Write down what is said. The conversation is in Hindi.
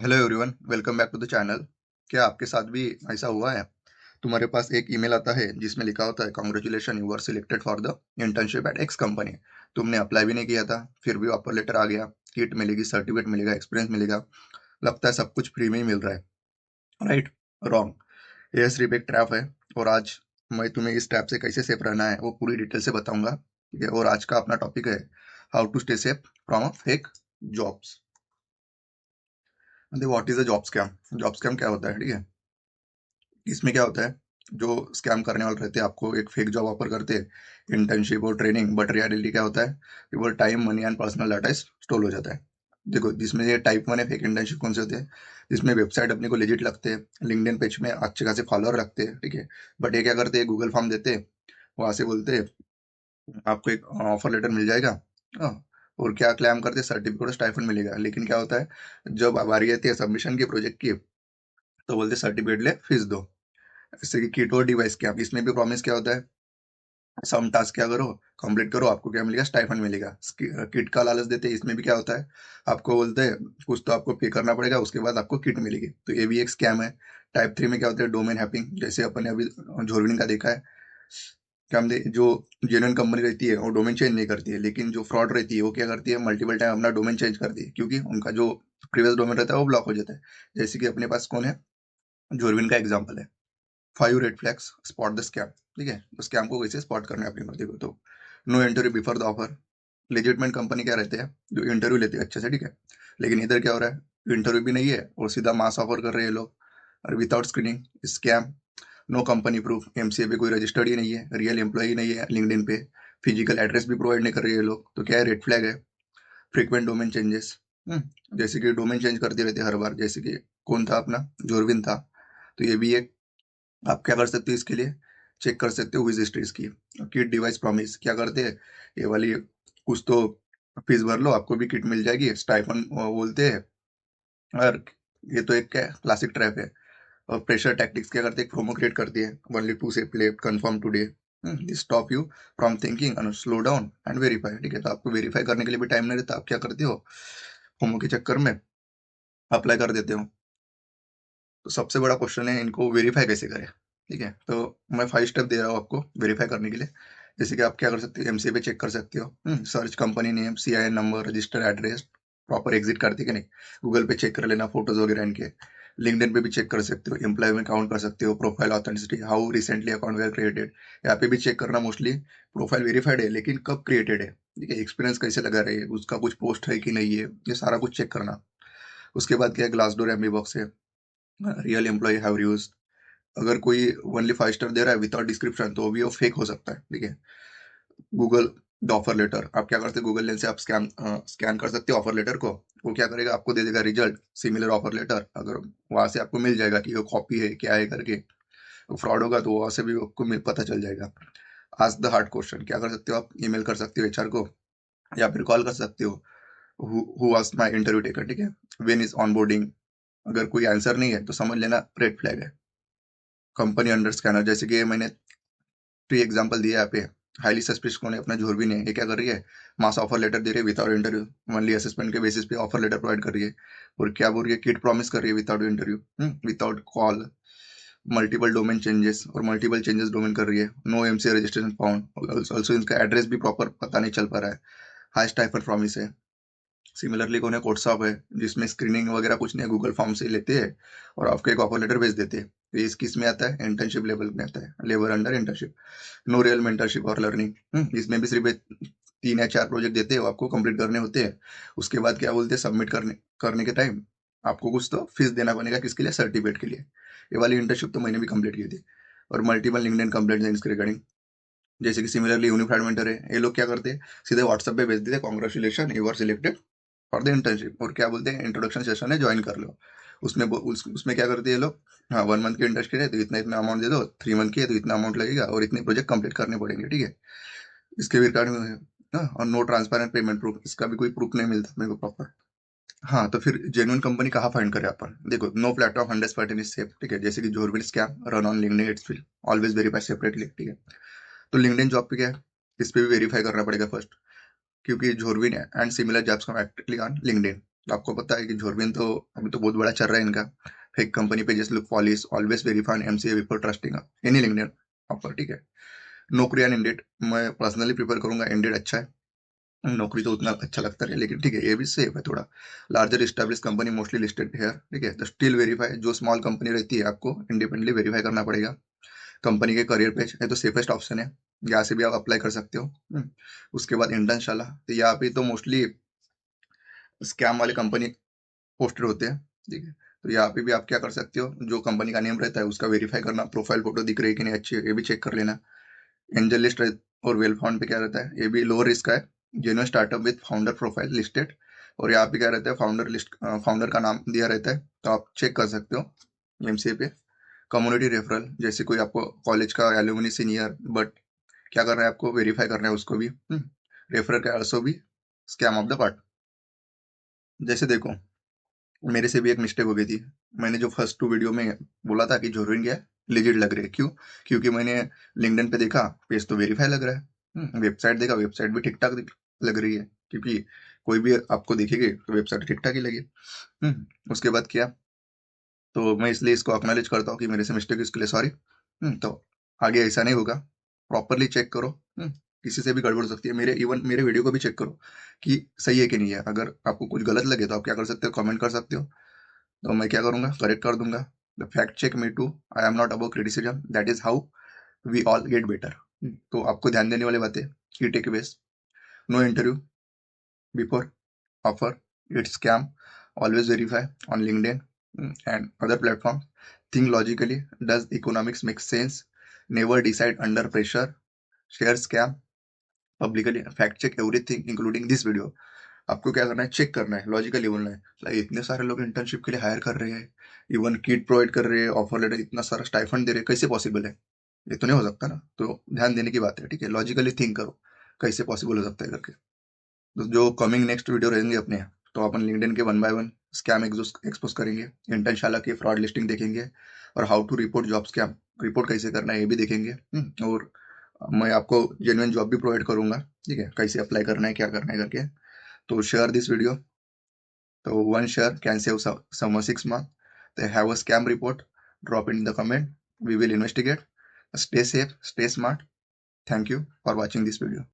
Hello everyone, welcome back to the channel. क्या आपके साथ भी ऐसा हुआ है? तुम्हारे पास एक ईमेल आता है जिसमें लिखा होता है congratulation, you are selected for the internship at X company. तुमने अप्लाई भी नहीं किया था, फिर भी ऑफर लेटर आ गया, किट मिलेगी, सर्टिफिकेट मिलेगा, एक्सपीरियंस मिलेगा। लगता है सब कुछ फ्री में ही मिल रहा है। राइट? रॉन्ग। यह सिर्फ एक ट्रैप है। और आज मैं तुम्हें इस ट्रैप से कैसे सेफ रहना है वो पूरी डिटेल से बताऊंगा। ठीक है? और आज का अपना टॉपिक है how to stay safe from a fake jobs. What is a job scam? Job scam क्या होता है? ठीक है, इसमें क्या होता है, जो स्कैम करने वाले रहते हैं आपको एक फेक जॉब ऑफर करते हैं, इंटर्नशिप और ट्रेनिंग, बट रियलिटी क्या होता है कि वो time, money and personal data stole हो जाता है। देखो, जिसमें ये टाइप वन है फेक इंटर्नशिप कौन से होते हैं, जिसमें वेबसाइट अपने को लेजिट लगते हैं, लिंक्डइन पेज में अच्छे खासे फॉलोअर रखते हैं, ठीक है, बट ये क्या करते हैं, गूगल फॉर्म देते हैं, वहां से बोलते हैं आपको एक ऑफर लेटर मिल जाएगा। हाँ, और क्या क्लेम करते हैं, सर्टिफिकेट और स्टाइफंड मिलेगा। लेकिन क्या होता है, जब बारी आती है सबमिशन की, प्रोजेक्ट की, तो बोलते सर्टिफिकेट ले, फीस दो। जैसे कि किट और डिवाइस क्या, इसमें भी प्रॉमिस क्या होता है, सम टास्क क्या करो, कंप्लीट करो, आपको क्या मिलेगा, स्टाइफंड मिलेगा। किट का लालच देते हैं, इसमें भी क्या होता है, आपको बोलते हैं कुछ तो आपको पे करना पड़ेगा, उसके बाद आपको किट मिलेगी। तो ये भी एक स्कैम है। टाइप थ्री में क्या होता है, डोमेन हैपिंग, जैसे अपन ने अभी झोरविन का देखा है। क्या हम जो जेन्युइन कंपनी रहती है वो डोमेन चेंज नहीं करती है, लेकिन जो फ्रॉड रहती है वो क्या करती है, मल्टीपल टाइम अपना डोमेन चेंज करती है, क्योंकि उनका जो प्रीवियस डोमेन रहता है वो ब्लॉक हो जाता है। जैसे कि अपने पास कौन है, झोरविन का एग्जाम्पल है। 5 red flags spot the scam. ठीक है, तो स्कैम को कैसे स्पॉट करना है अपनी मर्जी को। तो no interview before the offer. Legitimate company क्या रहते हैं, जो इंटरव्यू लेते हैं अच्छे से, ठीक है, लेकिन इधर क्या हो रहा है, इंटरव्यू भी नहीं है और सीधा मास ऑफर कर रहे हैं लोग, और without screening, scam. No company proof, MCA पे कोई रजिस्टर्ड ही नहीं है, रियल एम्प्लॉय नहीं है लिंक्डइन पे, फिजिकल एड्रेस भी प्रोवाइड नहीं कर रही है लोग, तो क्या है, रेड फ्लैग है। फ्रीक्वेंट डोमेन चेंजेस, जैसे कि डोमेन चेंज करते रहते हैं हर बार, जैसे कि कौन था अपना, जोरविन था। तो ये भी एक, आप क्या कर सकते हो इसके लिए, चेक कर सकते हो विज हिस्ट्री इसकी। किट डिवाइस प्रॉमिस क्या करते हैं, ये वाली कुछ तो फीस भर लो, आपको भी किट मिल जाएगी, स्टाइफन बोलते हैं। और ये तो एक क्या क्लासिक ट्रैप है। और प्रेशर टैक्टिक्स क्या करते हैं, प्रोमो क्रिएट करती है, ओनली टू से play confirm today, this stop you from thinking and slow down and verify. ठीक है, तो आपको वेरीफाई करने के लिए भी टाइम नहीं रहता, आप क्या करते हो, प्रोमो के चक्कर में अप्लाई कर देते हो। तो सबसे बड़ा क्वेश्चन है, इनको वेरीफाई कैसे करें। ठीक है, तो मैं 5 स्टेप दे रहा हूँ आपको वेरीफाई करने के लिए। जैसे कि आप क्या कर सकते हो, एमसीए पे चेक कर सकते हो, search company name, CIN number, register address, proper exit करती कि नहीं, गूगल पे चेक कर लेना, फोटोज वगैरह इनके। लिंक्डइन पे भी चेक कर सकते हो, एम्प्लॉयमेंट काउंट कर सकते हो, profile authenticity, how recently account were created. यहाँ पे भी चेक करना, मोस्टली प्रोफाइल वेरीफाइड है लेकिन कब क्रिएटेड है। ठीक है, एक्सपीरियंस कैसे लगा रहे हैं, उसका कुछ पोस्ट है कि नहीं है, ये सारा कुछ चेक करना। उसके बाद क्या है, ग्लास डोर, एमबी बॉक्स है, रियल एम्प्लॉय हैव यूज। अगर कोई ओनली 5 स्टार दे रहा है विदाउट डिस्क्रिप्शन, तो भी वो फेक हो सकता है। ठीक है, गूगल द ऑफर लेटर, आप क्या करते हैं, गूगल लेंस से आप स्कैन कर सकते हो ऑफर लेटर को। वो क्या करेगा, आपको दे देगा रिजल्ट सिमिलर ऑफर लेटर, अगर वहां से आपको मिल जाएगा कि वो कॉपी है क्या है करके। फ्रॉड होगा तो वहां से भी आपको पता चल जाएगा। आज द हार्ड क्वेश्चन, क्या कर सकते हो आप, ईमेल कर सकते हो एचआर को, या फिर कॉल कर सकते हो, who was my interview taker. ठीक है, व्हेन इज ऑनबोर्डिंग। अगर कोई आंसर नहीं है तो समझ लेना रेड फ्लैग है। कंपनी अंडर स्कैनर, जैसे कि मैंने 3 एग्जांपल दिए यहाँ पे। हाईली सस्पिशियस कौन है, अपना झोरबीन है, ये क्या कर रही है, मास ऑफर लेटर दे रही है विदाउट इंटरव्यू, ओनली असेसमेंट के बेसिस पे ऑफर लेटर प्रोवाइड कर रही है। और क्या बोल रही है, किट प्रॉमिस कर रही है without interview, without call, multiple domain changes, और मल्टीपल चेंजेस डोमेन कर रही है, no MCA registration found, also इनका एड्रेस भी प्रॉपर पता नहीं चल पा रहा है, हाई स्टाइफर प्रॉमिस है। सिमिलरली कौन है, कोर्सऑप है, जिसमें स्क्रीनिंग वगैरह कुछ नहीं है, गूगल फॉर्म से लेते हैं और आपको एक ऑफर लेटर भेज देते हैं। तो ये किस में आता है, इंटर्नशिप लेवल में आता है, labour under internship. No real mentorship और लर्निंग, इसमें भी सिर्फ 3 या 4 प्रोजेक्ट देते हैं, वो आपको कंप्लीट करने होते हैं। उसके बाद क्या बोलते हैं, सबमिट करने करने के टाइम आपको कुछ तो फीस देना बनेगा, किसके लिए, सर्टिफिकेट के लिए। ये वाली इंटर्नशिप तो मैंने भी कंप्लीट की थी। और मल्टीपल लिंक्डइन कंप्लेंट्स हैं इसके रिगार्डिंग, जैसे कि सिमिलरली यूनिफाइड मेंटर है, ये लोग क्या करते हैं, सीधे व्हाट्सएप पे भेज देते हैं, congratulation you are selected for the internship, और क्या बोलते हैं, इंट्रोडक्शन सेशन है, ज्वाइन कर लो। उसमें क्या करते हैं ये लोग, हाँ 1 मंथ की इंटर्नशिप है तो इतना इतना अमाउंट दे दो, 3 मंथ की है तो इतना अमाउंट लगेगा, और इतने प्रोजेक्ट कंप्लीट करने पड़ेंगे। ठीक है, इसके भी रिगार्डिंग है। हाँ, और नो ट्रांसपेरेंट पेमेंट प्रूफ, इसका भी कोई प्रूफ नहीं मिलता मेरे को प्रॉपर। हाँ, तो फिर जेन्युइन कंपनी कहाँ फाइंड करें अपन, देखो, नो प्लेटफॉर्म 100% इज सेफ। ठीक है, जैसे कि जोरबिल scam run on LinkedIn, it's will always verify separately. ठीक है, तो लिंक्डइन जॉब पे क्या है, इस पे भी वेरीफाई करना पड़ेगा फर्स्ट, क्योंकि जोरविन and similar jobs come actively on LinkedIn. आपको पता है कि जोरबिन तो अभी तो बहुत बड़ा चल रहा है इनका। Fake company pages look polish, always verify MCA before trusting any LinkedIn offer, ठीक है। नौकरी एंड इंडेड, मैं पर्सनली प्रिफर करूंगा इंडेड अच्छा है। नौकरी तो उतना अच्छा लगता है लेकिन ठीक है, ये भी सेफ है थोड़ा। Larger establish company mostly listed है, ठीक है। तो स्टिल वेरीफाई, जो स्मॉल कंपनी रहती है आपको इंडिपेंडेंटली वेरीफाई करना पड़ेगा। कंपनी के करियर पेज है तो सेफेस्ट ऑप्शन है, यहाँ से भी आप अप्लाई कर सकते हो। उसके बाद इंटर्नशाला, तो यहाँ पे तो मोस्टली स्कैम वाले कंपनी पोस्टेड होते हैं, ठीक है। तो यहाँ पे भी आप क्या कर सकते हो, जो कंपनी का नेम रहता है उसका वेरीफाई करना, प्रोफाइल फोटो दिख रही है कि नहीं अच्छी है, ये भी चेक कर लेना। एंजल लिस्ट और वेल फाउंड पे क्या रहता है, ये भी लो रिस्क है। Genuine startup with founder profile listed, और यहाँ पे क्या रहता है, फाउंडर लिस्ट, फाउंडर का नाम दिया रहता है, तो आप चेक कर सकते हो एमसीए पे। कम्युनिटी रेफरल, जैसे कोई आपको कॉलेज का एल्यूमिनी सीनियर, बट क्या करना है आपको, वेरीफाई करना है उसको भी। रेफरल का ऑल्सो भी स्कैम ऑफ द पार्ट। जैसे देखो, मेरे से भी एक मिस्टेक हो गई थी। मैंने जो फर्स्ट 2 वीडियो में बोला था कि ज़रूरी क्या है, लेजिट लग रहे हैं, क्यों? क्योंकि मैंने लिंक्डइन पे देखा, पेज तो वेरीफाई लग रहा है। वेबसाइट देखा, वेबसाइट भी ठीक-ठाक लग रही है, क्योंकि कोई भी आपको दिखेगी तो वेबसाइट ठीक-ठाक ही लगी। उसके बाद किया, तो मैं इसलिए इसको एक्नॉलेज करता हूँ कि मेरे से मिस्टेक, इसके लिए सॉरी। तो आगे ऐसा नहीं होगा, प्रॉपरली चेक करो। किसी से भी गड़बड़ हो सकती है, मेरे वीडियो को भी चेक करो कि सही है कि नहीं है। अगर आपको कुछ गलत लगे तो आप क्या कर सकते हो, कमेंट कर सकते हो। तो मैं क्या करूंगा, करेक्ट कर दूंगा। The fact check me too, I am not about criticism, that is how we all get better. तो आपको ध्यान देने वाली बातें, की takeaways: no interview before offer, it's scam, always verify on LinkedIn and other platforms. Think logically, does economics make sense? Never decide under pressure. Share scam publicly. Fact check everything including this video. आपको क्या करना है, चेक करना है, लॉजिकली बोलना है। लाइक इतने सारे लोग इंटर्नशिप के लिए हायर कर रहे हैं, इवन किट प्रोवाइड कर रहे हैं, ऑफर लेटर, इतना सारा स्टाइफंड दे रहे हैं, कैसे पॉसिबल है? ये तो नहीं हो सकता ना। तो ध्यान देने की बात है, ठीक है। लॉजिकली थिंक करो, कैसे पॉसिबल हो सकता है करके। तो जो कमिंग नेक्स्ट वीडियो रहेंगे अपने, तो अपन लिंक्डइन के 1 बाय 1 स्कैम एक्सपोज करेंगे, इंटर्नशाला की फ्रॉड लिस्टिंग देखेंगे, और how to report job scam, report कैसे करना है ये भी देखेंगे। और मैं आपको जेन्युइन जॉब भी प्रोवाइड करूंगा, ठीक है, कैसे अप्लाई करना है, क्या करना है करके। तो शेयर दिस वीडियो, तो 1 share can save someone 6 months. They have a scam report, drop it in the comment, we will investigate. Stay safe, stay smart. Thank you for watching this video.